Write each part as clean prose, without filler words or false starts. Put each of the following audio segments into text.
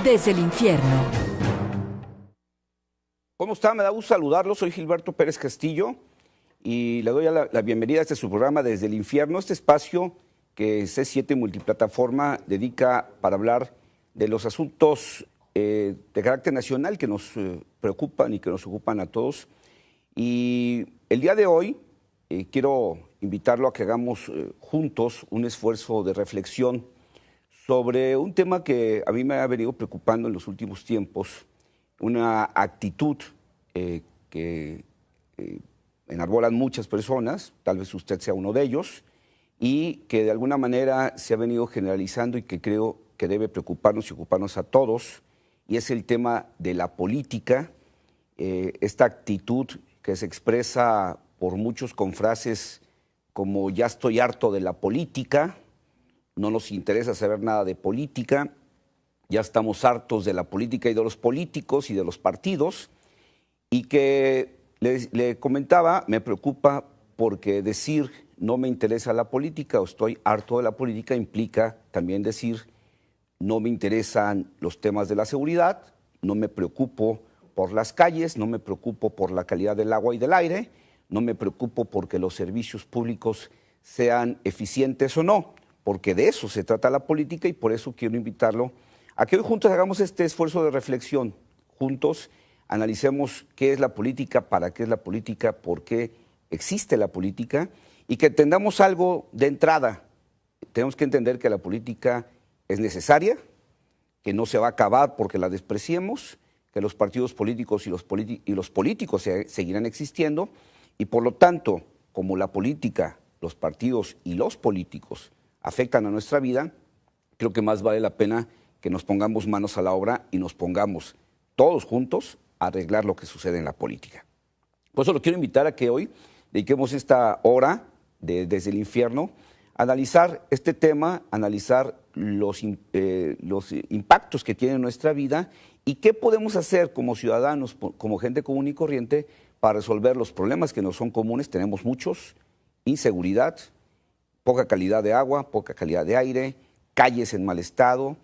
desde el infierno. ¿Cómo está? Me da gusto saludarlo. Soy Gilberto Pérez Castillo y le doy la bienvenida a este su programa Desde el Infierno, este espacio que C7 Multiplataforma dedica para hablar de los asuntos de carácter nacional que nos preocupan y que nos ocupan a todos. Y el día de hoy quiero invitarlo a que hagamos juntos un esfuerzo de reflexión sobre un tema que a mí me ha venido preocupando en los últimos tiempos, una actitud que enarbolan muchas personas, tal vez usted sea uno de ellos, y que de alguna manera se ha venido generalizando y que creo que debe preocuparnos y ocuparnos a todos, y es el tema de la política, esta actitud que se expresa por muchos con frases como ya estoy harto de la política, no nos interesa saber nada de política, ya estamos hartos de la política y de los políticos y de los partidos, y que le comentaba, me preocupa porque decir no me interesa la política o estoy harto de la política implica también decir no me interesan los temas de la seguridad, no me preocupo por las calles, no me preocupo por la calidad del agua y del aire, no me preocupo porque los servicios públicos sean eficientes o no, porque de eso se trata la política y por eso quiero invitarlo a que hoy juntos hagamos este esfuerzo de reflexión, juntos analicemos qué es la política, para qué es la política, por qué existe la política y que entendamos algo de entrada. Tenemos que entender que la política es necesaria, que no se va a acabar porque la despreciemos, que los partidos políticos y los políticos seguirán existiendo y por lo tanto, como la política, los partidos y los políticos afectan a nuestra vida, creo que más vale la pena que nos pongamos manos a la obra y nos pongamos todos juntos a arreglar lo que sucede en la política. Por eso lo quiero invitar a que hoy dediquemos esta hora desde el infierno a analizar este tema, analizar los impactos que tiene en nuestra vida y qué podemos hacer como ciudadanos, como gente común y corriente para resolver los problemas que nos son comunes. Tenemos muchos: inseguridad, poca calidad de agua, poca calidad de aire, calles en mal estado,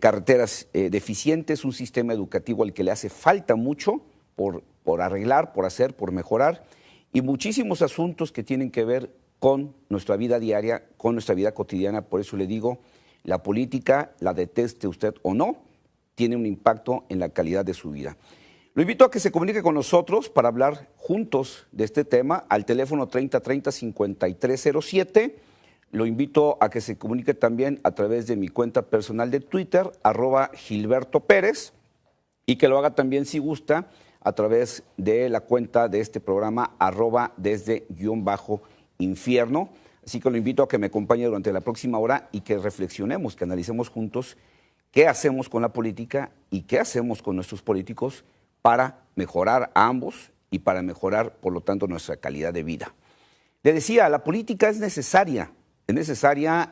carreteras deficientes, un sistema educativo al que le hace falta mucho por arreglar, por hacer, por mejorar, y muchísimos asuntos que tienen que ver con nuestra vida diaria, con nuestra vida cotidiana. Por eso le digo, la política, la deteste usted o no, tiene un impacto en la calidad de su vida. Lo invito a que se comunique con nosotros para hablar juntos de este tema al teléfono 3030-5307. Lo invito a que se comunique también a través de mi cuenta personal de Twitter, @Gilberto Pérez, y que lo haga también, si gusta, a través de la cuenta de este programa, @desde_infierno. Así que lo invito a que me acompañe durante la próxima hora y que reflexionemos, que analicemos juntos qué hacemos con la política y qué hacemos con nuestros políticos para mejorar a ambos y para mejorar, por lo tanto, nuestra calidad de vida. Le decía, la política es necesaria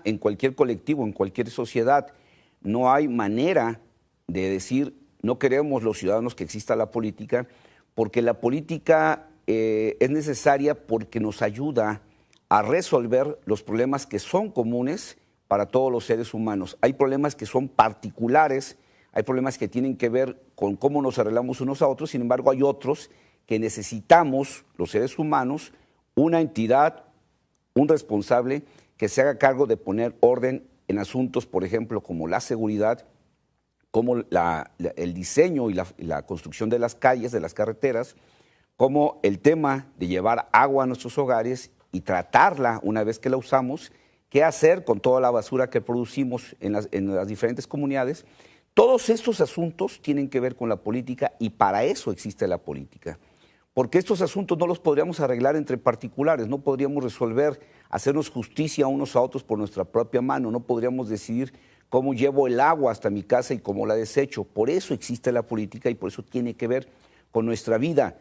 en cualquier colectivo, en cualquier sociedad. No hay manera de decir no queremos los ciudadanos que exista la política, porque la política es necesaria porque nos ayuda a resolver los problemas que son comunes para todos los seres humanos. Hay problemas que son particulares, hay problemas que tienen que ver con cómo nos arreglamos unos a otros, sin embargo hay otros que necesitamos, los seres humanos, una entidad, un responsable que se haga cargo de poner orden en asuntos, por ejemplo, como la seguridad, como el diseño y la construcción de las calles, de las carreteras, como el tema de llevar agua a nuestros hogares y tratarla una vez que la usamos, qué hacer con toda la basura que producimos en las diferentes comunidades. Todos estos asuntos tienen que ver con la política y para eso existe la política. Porque estos asuntos no los podríamos arreglar entre particulares, no podríamos resolver, hacernos justicia unos a otros por nuestra propia mano, no podríamos decidir cómo llevo el agua hasta mi casa y cómo la desecho. Por eso existe la política y por eso tiene que ver con nuestra vida,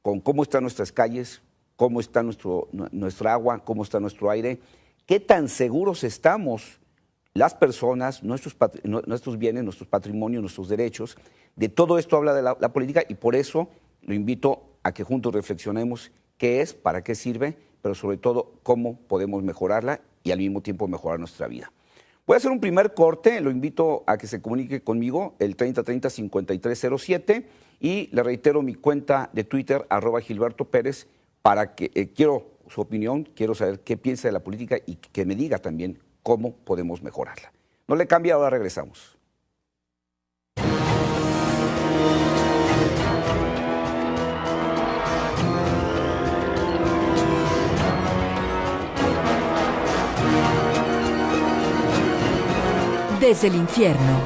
con cómo están nuestras calles, cómo está nuestra agua, cómo está nuestro aire, qué tan seguros estamos las personas, nuestros bienes, nuestros patrimonios, nuestros derechos. De todo esto habla de la política y por eso lo invito a que juntos reflexionemos qué es, para qué sirve, pero sobre todo cómo podemos mejorarla y al mismo tiempo mejorar nuestra vida. Voy a hacer un primer corte, lo invito a que se comunique conmigo, el 3030-5307, y le reitero mi cuenta de Twitter, @GilbertoPérez, para que quiero su opinión, quiero saber qué piensa de la política y que me diga también cómo podemos mejorarla. No le cambie, ahora regresamos. Desde el infierno.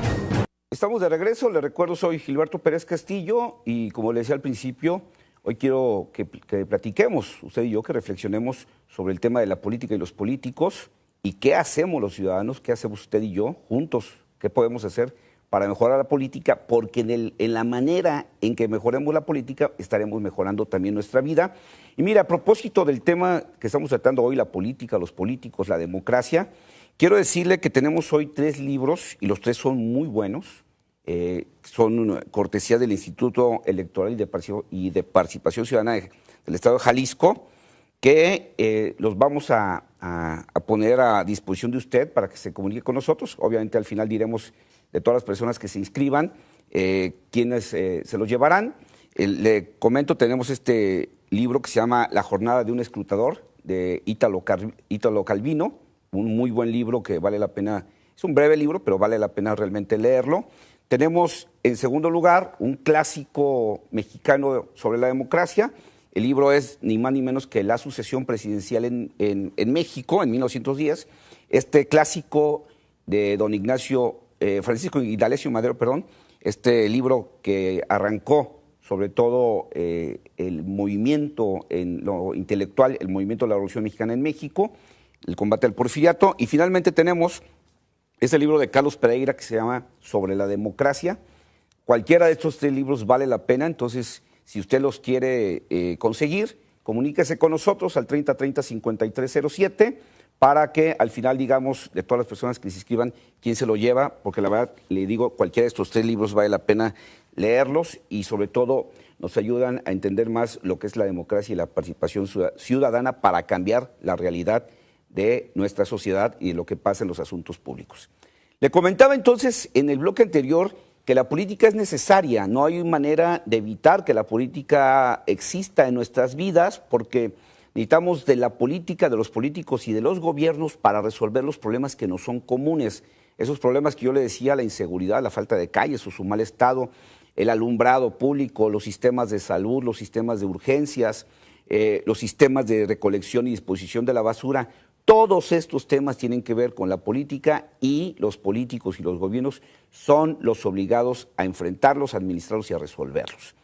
Estamos de regreso, le recuerdo, soy Gilberto Pérez Castillo y como le decía al principio, hoy quiero que platiquemos, usted y yo, que reflexionemos sobre el tema de la política y los políticos y qué hacemos los ciudadanos, qué hacemos usted y yo juntos, qué podemos hacer para mejorar la política, porque en la manera en que mejoremos la política estaremos mejorando también nuestra vida. Y mira, a propósito del tema que estamos tratando hoy, la política, los políticos, la democracia, quiero decirle que tenemos hoy 3 libros y los 3 son muy buenos. Son cortesía del Instituto Electoral y de Participación Ciudadana del Estado de Jalisco, que los vamos a poner a disposición de usted para que se comunique con nosotros. Obviamente al final diremos de todas las personas que se inscriban, quienes se los llevarán. Le comento, tenemos este libro que se llama La jornada de un escrutador, de Ítalo Calvino, un muy buen libro que vale la pena, es un breve libro, pero vale la pena realmente leerlo. Tenemos, en segundo lugar, un clásico mexicano sobre la democracia. El libro es ni más ni menos que La sucesión presidencial en México, en 1910. Este clásico de don Francisco Indalecio Madero, este libro que arrancó sobre todo el movimiento en lo intelectual, el movimiento de la Revolución Mexicana en México, el combate al porfiriato, y finalmente tenemos ese libro de Carlos Pereira que se llama Sobre la democracia. Cualquiera de estos 3 libros vale la pena, entonces si usted los quiere conseguir, comuníquese con nosotros al 3030-5307 para que al final digamos de todas las personas que se inscriban quién se lo lleva, porque la verdad le digo, cualquiera de estos 3 libros vale la pena leerlos y sobre todo nos ayudan a entender más lo que es la democracia y la participación ciudadana para cambiar la realidad de nuestra sociedad y de lo que pasa en los asuntos públicos. Le comentaba entonces en el bloque anterior que la política es necesaria, no hay manera de evitar que la política exista en nuestras vidas porque necesitamos de la política, de los políticos y de los gobiernos para resolver los problemas que nos son comunes. Esos problemas que yo le decía, la inseguridad, la falta de calles o su mal estado, el alumbrado público, los sistemas de salud, los sistemas de urgencias, los sistemas de recolección y disposición de la basura. Todos estos temas tienen que ver con la política y los políticos y los gobiernos son los obligados a enfrentarlos, a administrarlos y a resolverlos.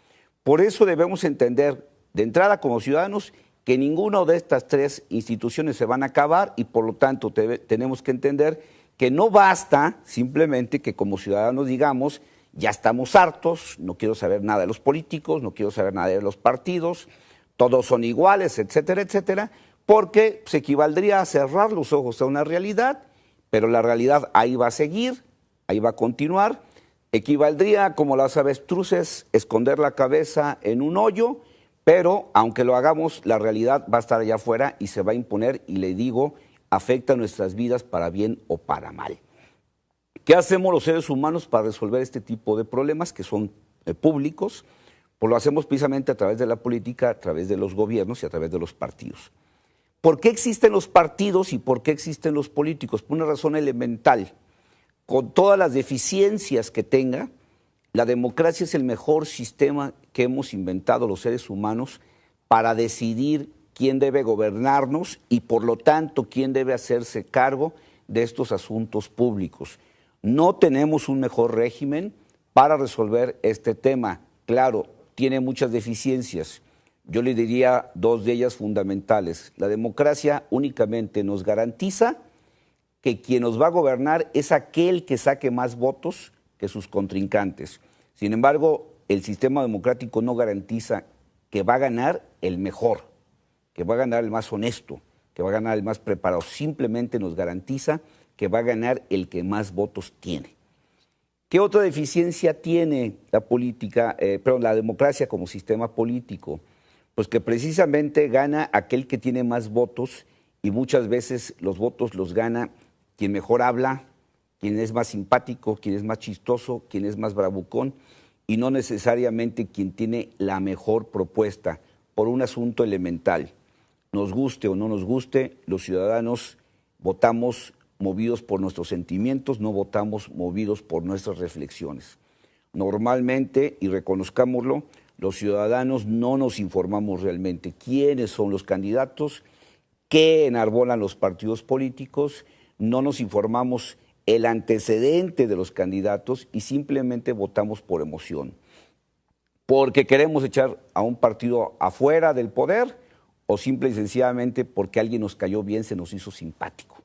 Por eso debemos entender de entrada como ciudadanos que ninguna de estas 3 instituciones se van a acabar y por lo tanto tenemos que entender que no basta simplemente que como ciudadanos digamos ya estamos hartos, no quiero saber nada de los políticos, no quiero saber nada de los partidos, todos son iguales, etcétera, etcétera, porque se equivaldría a cerrar los ojos a una realidad, pero la realidad ahí va a seguir, ahí va a continuar. Equivaldría, como las avestruces, esconder la cabeza en un hoyo, pero aunque lo hagamos, la realidad va a estar allá afuera y se va a imponer, y le digo, afecta nuestras vidas para bien o para mal. ¿Qué hacemos los seres humanos para resolver este tipo de problemas que son públicos? Pues lo hacemos precisamente a través de la política, a través de los gobiernos y a través de los partidos. ¿Por qué existen los partidos y por qué existen los políticos? Por una razón elemental. Con todas las deficiencias que tenga, la democracia es el mejor sistema que hemos inventado los seres humanos para decidir quién debe gobernarnos y por lo tanto quién debe hacerse cargo de estos asuntos públicos. No tenemos un mejor régimen para resolver este tema. Claro, tiene muchas deficiencias. Yo le diría 2 de ellas fundamentales. La democracia únicamente nos garantiza que quien nos va a gobernar es aquel que saque más votos que sus contrincantes. Sin embargo, el sistema democrático no garantiza que va a ganar el mejor, que va a ganar el más honesto, que va a ganar el más preparado. Simplemente nos garantiza que va a ganar el que más votos tiene. ¿Qué otra deficiencia tiene la democracia como sistema político? Pues que precisamente gana aquel que tiene más votos y muchas veces los votos los gana quien mejor habla, quién es más simpático, quién es más chistoso, quién es más bravucón, y no necesariamente quien tiene la mejor propuesta por un asunto elemental. Nos guste o no nos guste, los ciudadanos votamos movidos por nuestros sentimientos, no votamos movidos por nuestras reflexiones. Normalmente, y reconozcámoslo, los ciudadanos no nos informamos realmente quiénes son los candidatos, qué enarbolan los partidos políticos, no nos informamos el antecedente de los candidatos y simplemente votamos por emoción. Porque queremos echar a un partido afuera del poder o simple y sencillamente porque alguien nos cayó bien, se nos hizo simpático.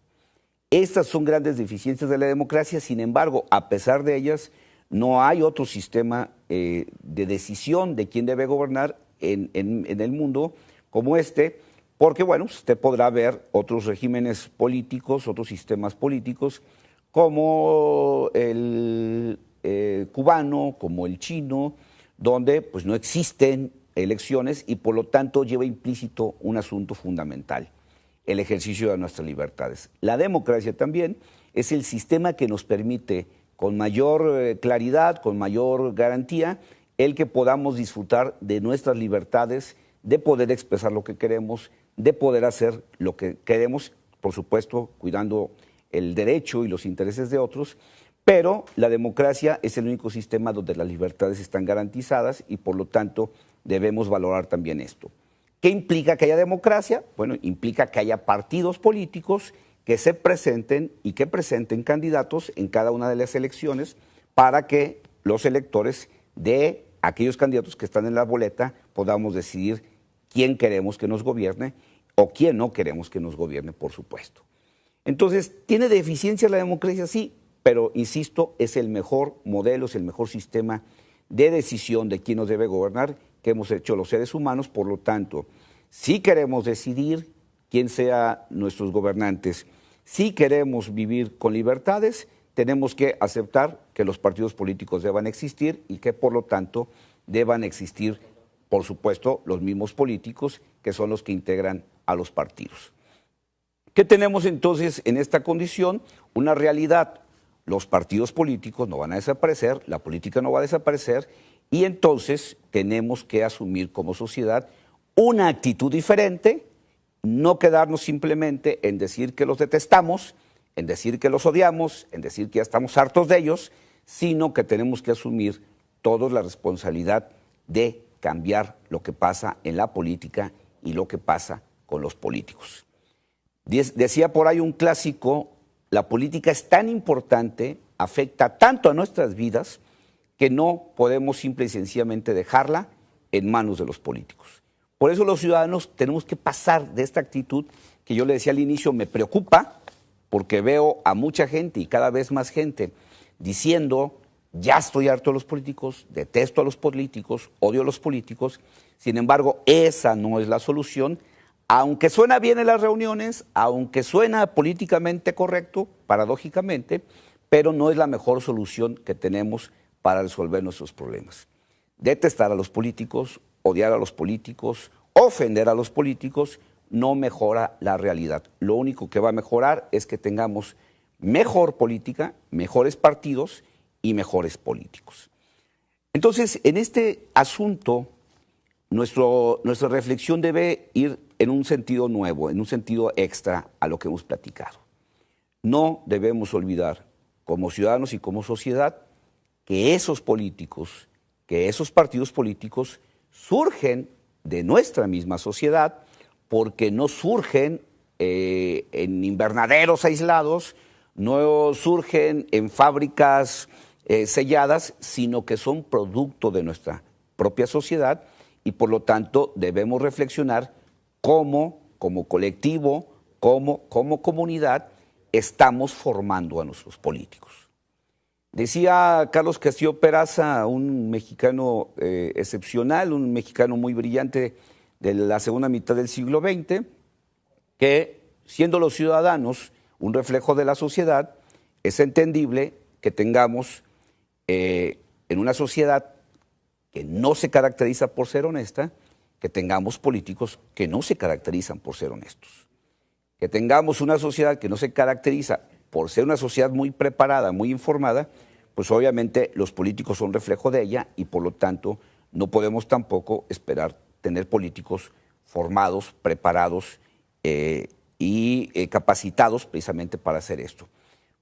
Estas son grandes deficiencias de la democracia, sin embargo, a pesar de ellas, no hay otro sistema de decisión de quién debe gobernar en el mundo como este, porque bueno, usted podrá ver otros regímenes políticos, otros sistemas políticos, como el cubano, como el chino, donde pues no existen elecciones y por lo tanto lleva implícito un asunto fundamental, el ejercicio de nuestras libertades. La democracia también es el sistema que nos permite con mayor claridad, con mayor garantía, el que podamos disfrutar de nuestras libertades, de poder expresar lo que queremos, de poder hacer lo que queremos, por supuesto, cuidando el derecho y los intereses de otros, pero la democracia es el único sistema donde las libertades están garantizadas y por lo tanto debemos valorar también esto. ¿Qué implica que haya democracia? Bueno, implica que haya partidos políticos que se presenten y que presenten candidatos en cada una de las elecciones para que los electores de aquellos candidatos que están en la boleta podamos decidir quién queremos que nos gobierne o quién no queremos que nos gobierne, por supuesto. Entonces, ¿tiene deficiencias la democracia? Sí, pero insisto, es el mejor modelo, es el mejor sistema de decisión de quién nos debe gobernar que hemos hecho los seres humanos. Por lo tanto, si queremos decidir quién sea nuestros gobernantes, si queremos vivir con libertades, tenemos que aceptar que los partidos políticos deban existir y que por lo tanto deban existir, por supuesto, los mismos políticos que son los que integran a los partidos. ¿Qué tenemos entonces en esta condición? Una realidad. Los partidos políticos no van a desaparecer, la política no va a desaparecer y entonces tenemos que asumir como sociedad una actitud diferente, no quedarnos simplemente en decir que los detestamos, en decir que los odiamos, en decir que ya estamos hartos de ellos, sino que tenemos que asumir todos la responsabilidad de cambiar lo que pasa en la política y lo que pasa con los políticos. Decía por ahí un clásico, la política es tan importante, afecta tanto a nuestras vidas, que no podemos simple y sencillamente dejarla en manos de los políticos. Por eso los ciudadanos tenemos que pasar de esta actitud que yo le decía al inicio, me preocupa, porque veo a mucha gente y cada vez más gente diciendo, ya estoy harto de los políticos, detesto a los políticos, odio a los políticos. Sin embargo, esa no es la solución. Aunque suena bien en las reuniones, aunque suena políticamente correcto, paradójicamente, pero no es la mejor solución que tenemos para resolver nuestros problemas. Detestar a los políticos, odiar a los políticos, ofender a los políticos, no mejora la realidad. Lo único que va a mejorar es que tengamos mejor política, mejores partidos y mejores políticos. Entonces, en este asunto, nuestra reflexión debe ir en un sentido nuevo, en un sentido extra a lo que hemos platicado. No debemos olvidar, como ciudadanos y como sociedad, que esos políticos, que esos partidos políticos surgen de nuestra misma sociedad, porque no surgen en invernaderos aislados, no surgen en fábricas selladas, sino que son producto de nuestra propia sociedad y por lo tanto debemos reflexionar cómo, como colectivo, como comunidad, estamos formando a nuestros políticos. Decía Carlos Castillo Peraza, un mexicano excepcional, un mexicano muy brillante de la segunda mitad del siglo XX, que siendo los ciudadanos un reflejo de la sociedad, es entendible que tengamos en una sociedad que no se caracteriza por ser honesta, que tengamos políticos que no se caracterizan por ser honestos, que tengamos una sociedad que no se caracteriza por ser una sociedad muy preparada, muy informada, pues obviamente los políticos son reflejo de ella y por lo tanto no podemos tampoco esperar tener políticos formados, preparados y capacitados precisamente para hacer esto.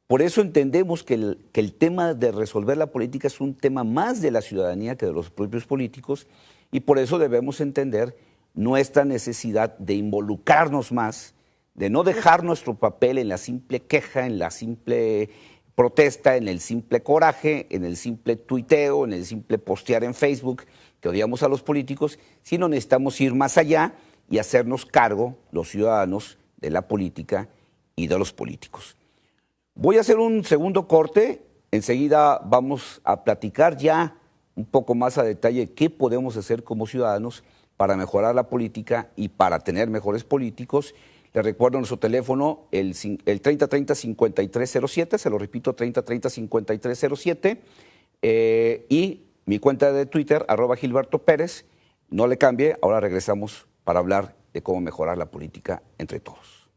Por eso entendemos que el tema de resolver la política es un tema más de la ciudadanía que de los propios políticos y por eso debemos entender nuestra necesidad de involucrarnos más, de no dejar nuestro papel en la simple queja, en la simple protesta, en el simple coraje, en el simple tuiteo, en el simple postear en Facebook que odiamos a los políticos, sino necesitamos ir más allá y hacernos cargo, los ciudadanos, de la política y de los políticos. Voy a hacer un segundo corte, enseguida vamos a platicar ya un poco más a detalle qué podemos hacer como ciudadanos para mejorar la política y para tener mejores políticos. Les recuerdo nuestro teléfono, el 3030-5307, se lo repito, 3030-5307, y mi cuenta de Twitter, @GilbertoPérez. No le cambie, ahora regresamos para hablar de cómo mejorar la política entre todos.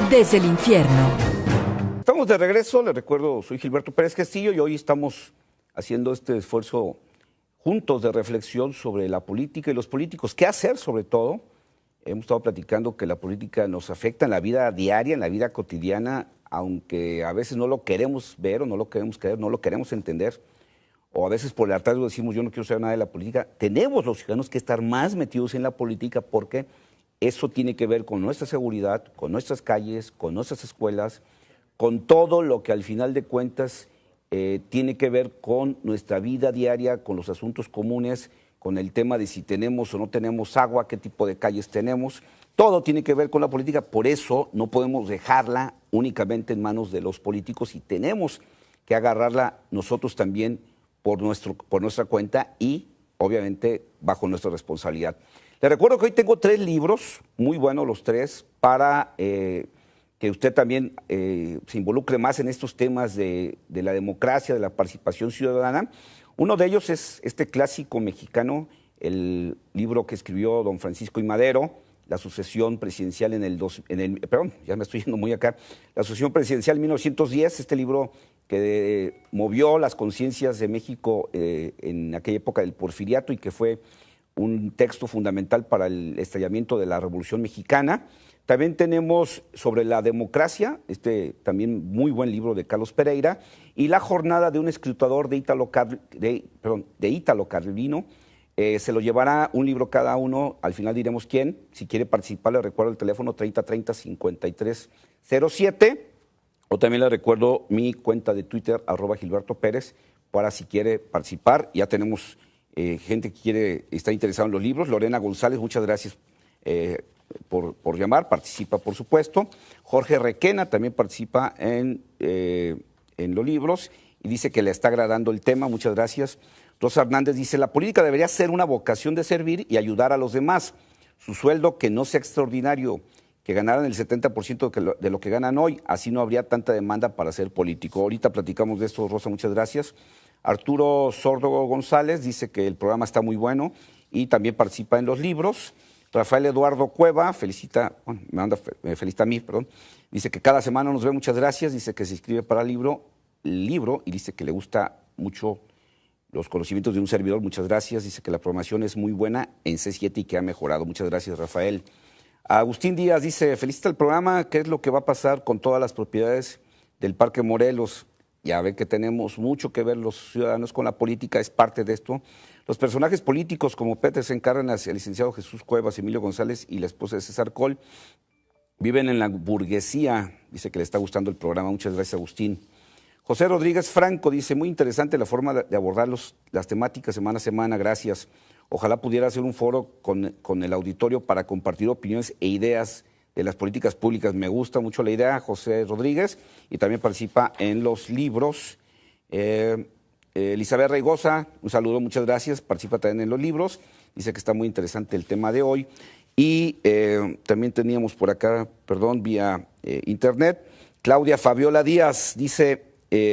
Desde el infierno. Estamos de regreso, les recuerdo, soy Gilberto Pérez Castillo y hoy estamos haciendo este esfuerzo juntos de reflexión sobre la política y los políticos. ¿Qué hacer sobre todo? Hemos estado platicando que la política nos afecta en la vida diaria, en la vida cotidiana, aunque a veces no lo queremos ver o no lo queremos creer, no lo queremos entender, o a veces por el hartazgo decimos yo no quiero saber nada de la política. Tenemos los ciudadanos que estar más metidos en la política porque eso tiene que ver con nuestra seguridad, con nuestras calles, con nuestras escuelas, con todo lo que al final de cuentas tiene que ver con nuestra vida diaria, con los asuntos comunes, con el tema de si tenemos o no tenemos agua, qué tipo de calles tenemos. Todo tiene que ver con la política, por eso no podemos dejarla únicamente en manos de los políticos y tenemos que agarrarla nosotros también por nuestra cuenta y obviamente bajo nuestra responsabilidad. Les recuerdo que hoy tengo 3 libros, muy buenos los 3, para que usted también se involucre más en estos temas de la democracia, de la participación ciudadana. Uno de ellos es este clásico mexicano, el libro que escribió don Francisco I. Madero, La sucesión presidencial La sucesión presidencial 1910, este libro que movió las conciencias de México en aquella época del porfiriato y que fue un texto fundamental para el estallamiento de la Revolución Mexicana. También tenemos sobre la democracia, también muy buen libro de Carlos Pereira, y La jornada de un escrutador de Ítalo Calvino. Se lo llevará un libro cada uno, al final diremos quién. Si quiere participar, le recuerdo el teléfono 3030-5307, o también le recuerdo mi cuenta de Twitter, @GilbertoPérez, para si quiere participar. Ya tenemos gente que está interesada en los libros. Lorena González, muchas gracias por llamar, participa por supuesto. Jorge Requena también participa en los libros y dice que le está agradando el tema, muchas gracias. Rosa Hernández dice, la política debería ser una vocación de servir y ayudar a los demás. Su sueldo que no sea extraordinario, que ganaran el 70% de lo que ganan hoy, así no habría tanta demanda para ser político. Ahorita platicamos de esto, Rosa, muchas gracias. Arturo Sordo González dice que el programa está muy bueno y también participa en los libros. Rafael Eduardo Cueva me felicita a mí, dice que cada semana nos ve, muchas gracias, dice que se inscribe para el libro y dice que le gusta mucho los conocimientos de un servidor, muchas gracias, dice que la programación es muy buena en C7 y que ha mejorado, muchas gracias Rafael. Agustín Díaz dice, felicita el programa, ¿qué es lo que va a pasar con todas las propiedades del Parque Morelos? Ya ve que tenemos mucho que ver los ciudadanos con la política, es parte de esto. Los personajes políticos como Petersen Cárdenas, el licenciado Jesús Cuevas, Emilio González y la esposa de César Coll viven en la burguesía. Dice que le está gustando el programa. Muchas gracias, Agustín. José Rodríguez Franco dice, muy interesante la forma de abordar las temáticas semana a semana, gracias. Ojalá pudiera hacer un foro con el auditorio para compartir opiniones e ideas de las políticas públicas. Me gusta mucho la idea, José Rodríguez, y también participa en los libros. Elizabeth Reigosa, un saludo, muchas gracias, participa también en los libros, dice que está muy interesante el tema de hoy. Y también teníamos por acá, vía internet, Claudia Fabiola Díaz, dice,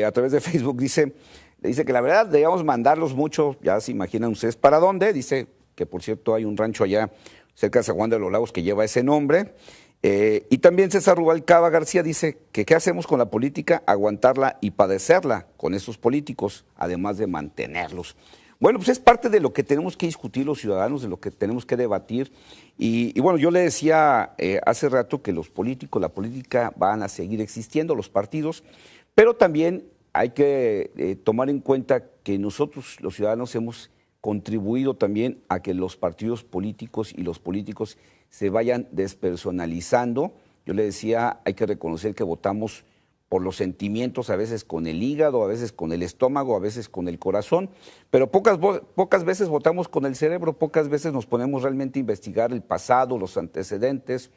a través de Facebook, dice que la verdad debíamos mandarlos mucho, ya se imaginan ustedes para dónde. Dice que, por cierto, hay un rancho allá cerca de San Juan de los Lagos que lleva ese nombre. Y también César Rubalcaba García dice que qué hacemos con la política, aguantarla y padecerla con esos políticos, además de mantenerlos. Bueno, pues es parte de lo que tenemos que discutir los ciudadanos, de lo que tenemos que debatir. Y bueno, yo le decía hace rato que los políticos, la política van a seguir existiendo, los partidos, pero también hay que tomar en cuenta que nosotros, los ciudadanos, hemos contribuido también a que los partidos políticos y los políticos se vayan despersonalizando. Yo le decía, hay que reconocer que votamos por los sentimientos, a veces con el hígado, a veces con el estómago, a veces con el corazón, pero pocas veces votamos con el cerebro, pocas veces nos ponemos realmente a investigar el pasado, los antecedentes,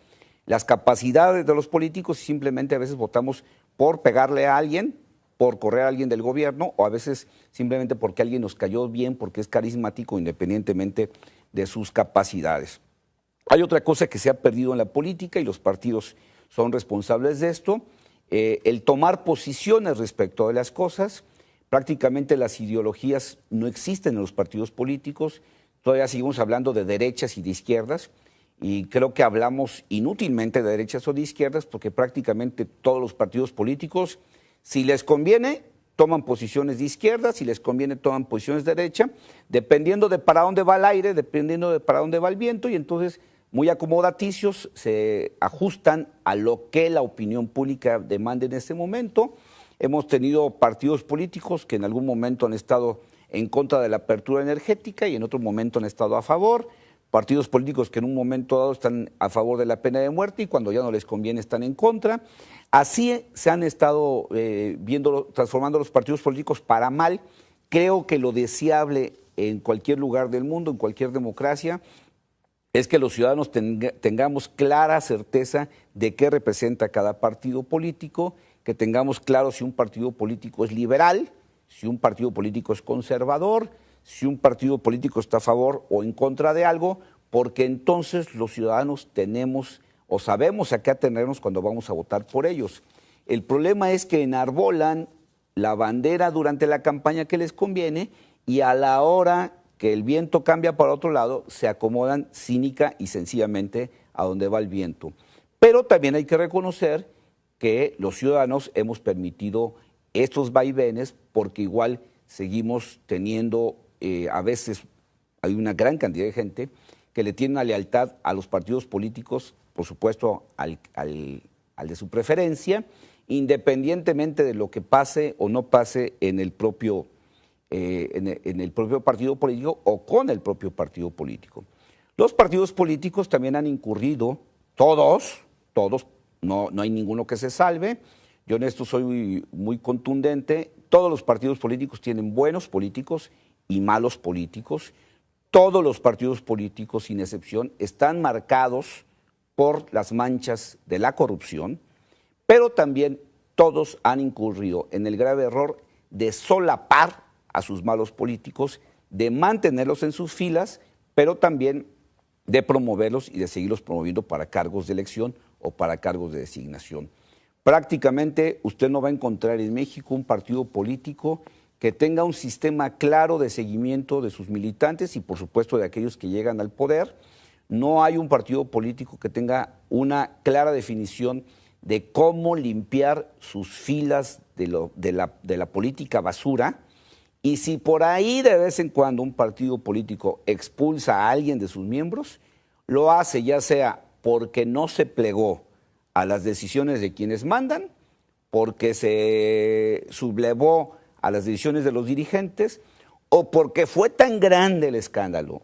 las capacidades de los políticos, y simplemente a veces votamos por pegarle a alguien, por correr a alguien del gobierno, o a veces simplemente porque alguien nos cayó bien, porque es carismático, independientemente de sus capacidades. Hay otra cosa que se ha perdido en la política, y los partidos son responsables de esto, el tomar posiciones respecto de las cosas. Prácticamente las ideologías no existen en los partidos políticos, todavía seguimos hablando de derechas y de izquierdas, y creo que hablamos inútilmente de derechas o de izquierdas, porque prácticamente todos los partidos políticos, si les conviene, toman posiciones de izquierda, si les conviene, toman posiciones de derecha, dependiendo de para dónde va el aire, dependiendo de para dónde va el viento, y entonces, muy acomodaticios, se ajustan a lo que la opinión pública demanda en este momento. Hemos tenido partidos políticos que en algún momento han estado en contra de la apertura energética y en otro momento han estado a favor. Partidos políticos que en un momento dado están a favor de la pena de muerte y cuando ya no les conviene están en contra. Así se han estado transformando los partidos políticos para mal. Creo que lo deseable en cualquier lugar del mundo, en cualquier democracia, es que los ciudadanos tengamos clara certeza de qué representa cada partido político, que tengamos claro si un partido político es liberal, si un partido político es conservador, si un partido político está a favor o en contra de algo, porque entonces los ciudadanos tenemos o sabemos a qué atenernos cuando vamos a votar por ellos. El problema es que enarbolan la bandera durante la campaña que les conviene y a la hora que el viento cambia para otro lado, se acomodan cínica y sencillamente a donde va el viento. Pero también hay que reconocer que los ciudadanos hemos permitido estos vaivenes porque igual seguimos teniendo, a veces hay una gran cantidad de gente que le tiene una lealtad a los partidos políticos, por supuesto al de su preferencia, independientemente de lo que pase o no pase en el propio partido político o con el propio partido político. Los partidos políticos también han incurrido, todos, no hay ninguno que se salve. Yo en esto soy muy contundente. Todos los partidos políticos tienen buenos políticos y malos políticos. Todos los partidos políticos, sin excepción, están marcados por las manchas de la corrupción, pero también todos han incurrido en el grave error de solapar a sus malos políticos, de mantenerlos en sus filas, pero también de promoverlos y de seguirlos promoviendo para cargos de elección o para cargos de designación. Prácticamente usted no va a encontrar en México un partido político que tenga un sistema claro de seguimiento de sus militantes y por supuesto de aquellos que llegan al poder. No hay un partido político que tenga una clara definición de cómo limpiar sus filas de la política basura. Y si por ahí de vez en cuando un partido político expulsa a alguien de sus miembros, lo hace ya sea porque no se plegó a las decisiones de quienes mandan, porque se sublevó a las decisiones de los dirigentes, o porque fue tan grande el escándalo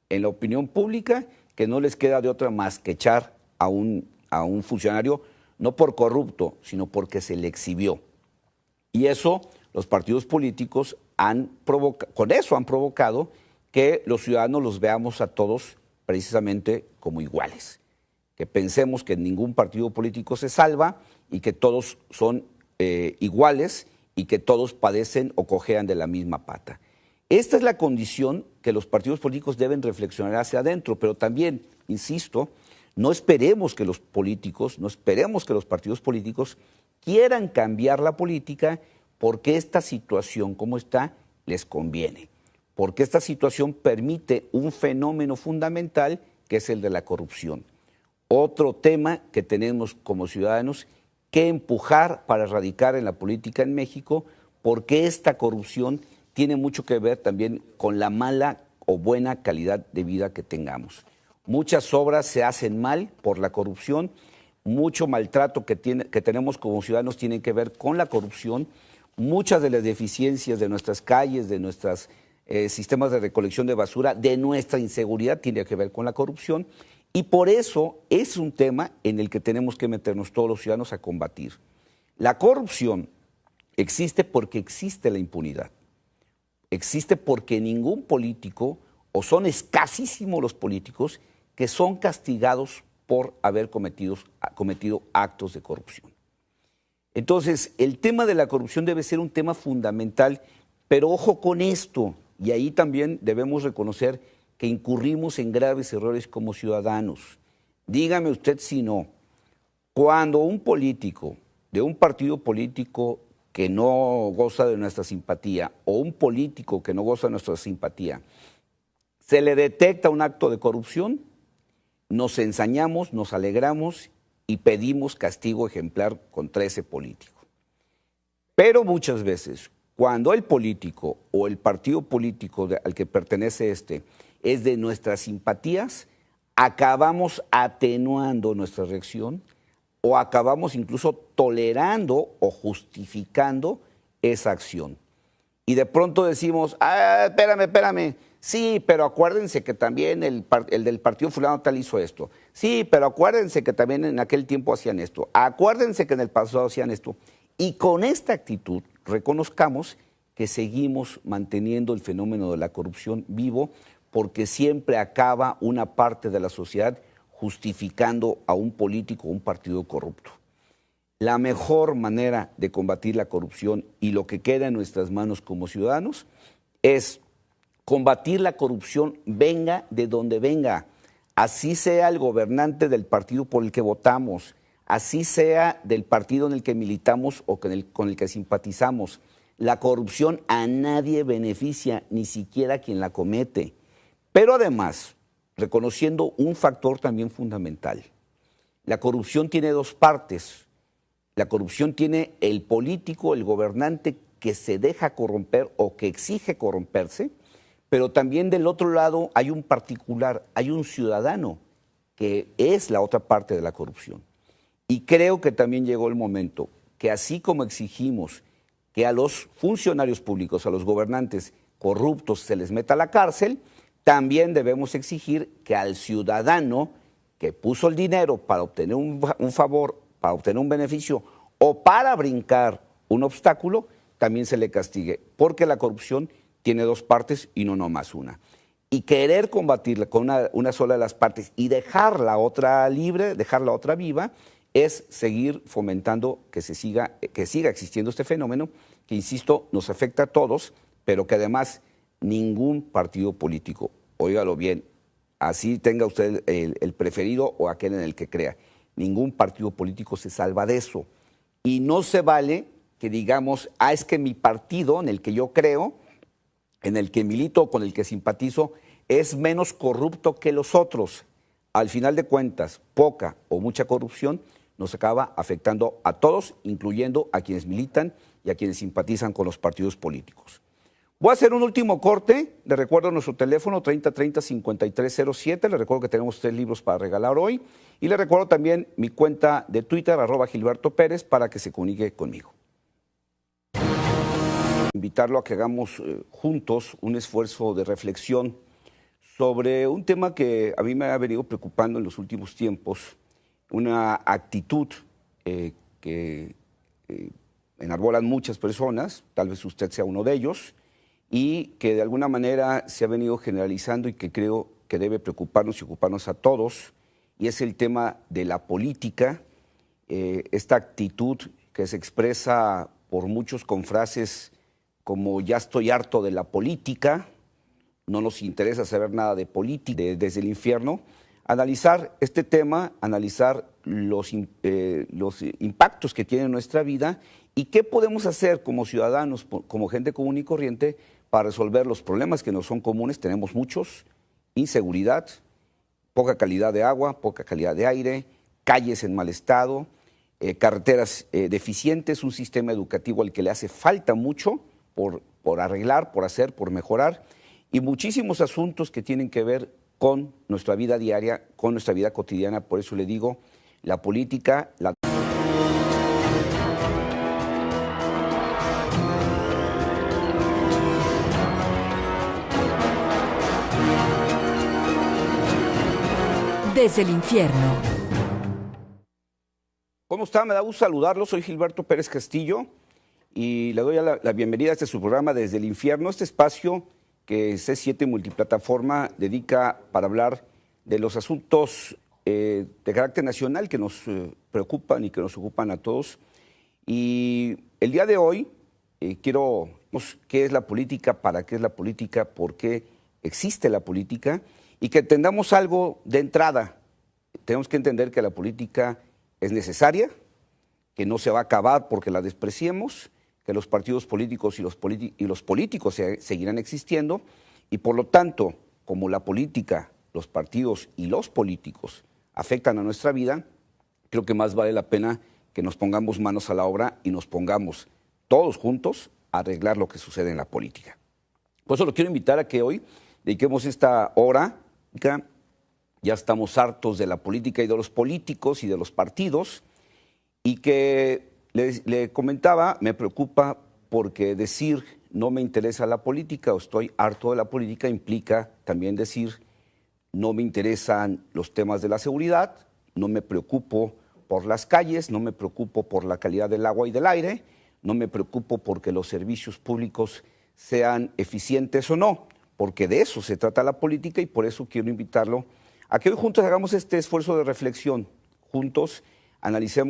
en la opinión pública que no les queda de otra más que echar a un funcionario, no por corrupto, sino porque se le exhibió. Y eso los partidos políticos con eso han provocado que los ciudadanos los veamos a todos precisamente como iguales, que pensemos que ningún partido político se salva y que todos son iguales y que todos padecen o cojean de la misma pata. Esta es la condición que los partidos políticos deben reflexionar hacia adentro, pero también, insisto, no esperemos que los partidos políticos quieran cambiar la política porque esta situación como está les conviene, porque esta situación permite un fenómeno fundamental que es el de la corrupción. Otro tema que tenemos como ciudadanos que empujar para erradicar en la política en México, porque esta corrupción tiene mucho que ver también con la mala o buena calidad de vida que tengamos. Muchas obras se hacen mal por la corrupción, mucho maltrato que tenemos como ciudadanos tiene que ver con la corrupción, muchas de las deficiencias de nuestras calles, de nuestros sistemas de recolección de basura, de nuestra inseguridad tiene que ver con la corrupción, y por eso es un tema en el que tenemos que meternos todos los ciudadanos a combatir. La corrupción existe porque existe la impunidad. Existe porque ningún político, o son escasísimos los políticos, que son castigados por haber cometido actos de corrupción. Entonces, el tema de la corrupción debe ser un tema fundamental, pero ojo con esto, y ahí también debemos reconocer que incurrimos en graves errores como ciudadanos. Dígame usted si no, cuando un político de un partido político que no goza de nuestra simpatía o un político que no goza de nuestra simpatía, se le detecta un acto de corrupción, nos ensañamos, nos alegramos y pedimos castigo ejemplar contra ese político. Pero muchas veces, cuando el político o el partido político al que pertenece es de nuestras simpatías, acabamos atenuando nuestra reacción o acabamos incluso tolerando o justificando esa acción. Y de pronto decimos, espérame, sí, pero acuérdense que también el del partido fulano tal hizo esto. Sí, pero acuérdense que también en aquel tiempo hacían esto. Acuérdense que en el pasado hacían esto. Y con esta actitud reconozcamos que seguimos manteniendo el fenómeno de la corrupción vivo, porque siempre acaba una parte de la sociedad justificando a un político o un partido corrupto. La mejor manera de combatir la corrupción y lo que queda en nuestras manos como ciudadanos es combatir la corrupción venga de donde venga, así sea el gobernante del partido por el que votamos, así sea del partido en el que militamos o con el que simpatizamos. La corrupción a nadie beneficia, ni siquiera a quien la comete. Pero además, reconociendo un factor también fundamental, la corrupción tiene dos partes. La corrupción tiene el político, el gobernante que se deja corromper o que exige corromperse, pero también del otro lado hay un particular, hay un ciudadano que es la otra parte de la corrupción. Y creo que también llegó el momento que así como exigimos que a los funcionarios públicos, a los gobernantes corruptos se les meta a la cárcel, también debemos exigir que al ciudadano que puso el dinero para obtener un favor, para obtener un beneficio o para brincar un obstáculo, también se le castigue, porque la corrupción tiene dos partes y no nomás una. Y querer combatirla con una sola de las partes y dejar la otra libre, dejar la otra viva, es seguir fomentando que siga existiendo este fenómeno que, insisto, nos afecta a todos, pero que además ningún partido político, óigalo bien, así tenga usted el preferido o aquel en el que crea, ningún partido político se salva de eso. Y no se vale que digamos, es que mi partido en el que yo creo, en el que milito o con el que simpatizo, es menos corrupto que los otros. Al final de cuentas, poca o mucha corrupción nos acaba afectando a todos, incluyendo a quienes militan y a quienes simpatizan con los partidos políticos. Voy a hacer un último corte. Le recuerdo nuestro teléfono 3030-5307. Le recuerdo que tenemos 3 libros para regalar hoy. Y le recuerdo también mi cuenta de Twitter, @GilbertoPérez, para que se comunique conmigo. Invitarlo a que hagamos juntos un esfuerzo de reflexión sobre un tema que a mí me ha venido preocupando en los últimos tiempos, una actitud que enarbolan muchas personas, tal vez usted sea uno de ellos, y que de alguna manera se ha venido generalizando y que creo que debe preocuparnos y ocuparnos a todos, y es el tema de la política, esta actitud que se expresa por muchos con frases como ya estoy harto de la política, no nos interesa saber nada de política, desde el infierno, analizar este tema, analizar los impactos que tiene en nuestra vida y qué podemos hacer como ciudadanos, como gente común y corriente, para resolver los problemas que nos son comunes. Tenemos muchos: inseguridad, poca calidad de agua, poca calidad de aire, calles en mal estado, carreteras deficientes, un sistema educativo al que le hace falta mucho por arreglar, por hacer, por mejorar, y muchísimos asuntos que tienen que ver con nuestra vida diaria, con nuestra vida cotidiana. Por eso le digo, la política, Desde el infierno. ¿Cómo está? Me da gusto saludarlo. Soy Gilberto Pérez Castillo y le doy la bienvenida a este su programa Desde el Infierno, este espacio que C7 Multiplataforma dedica para hablar de los asuntos de carácter nacional que nos preocupan y que nos ocupan a todos. Y el día de hoy quiero ver qué es la política, para qué es la política, por qué existe la política, y que entendamos algo de entrada. Tenemos que entender que la política es necesaria, que no se va a acabar porque la despreciemos, que los partidos políticos y los políticos seguirán existiendo, y por lo tanto, como la política, los partidos y los políticos afectan a nuestra vida, creo que más vale la pena que nos pongamos manos a la obra y nos pongamos todos juntos a arreglar lo que sucede en la política. Por eso lo quiero invitar a que hoy dediquemos esta hora. Ya estamos hartos de la política y de los políticos y de los partidos, y que le comentaba, me preocupa porque decir no me interesa la política o estoy harto de la política implica también decir no me interesan los temas de la seguridad, no me preocupo por las calles, no me preocupo por la calidad del agua y del aire, no me preocupo porque los servicios públicos sean eficientes o no, porque de eso se trata la política. Y por eso quiero invitarlo a que hoy juntos hagamos este esfuerzo de reflexión, juntos analicemos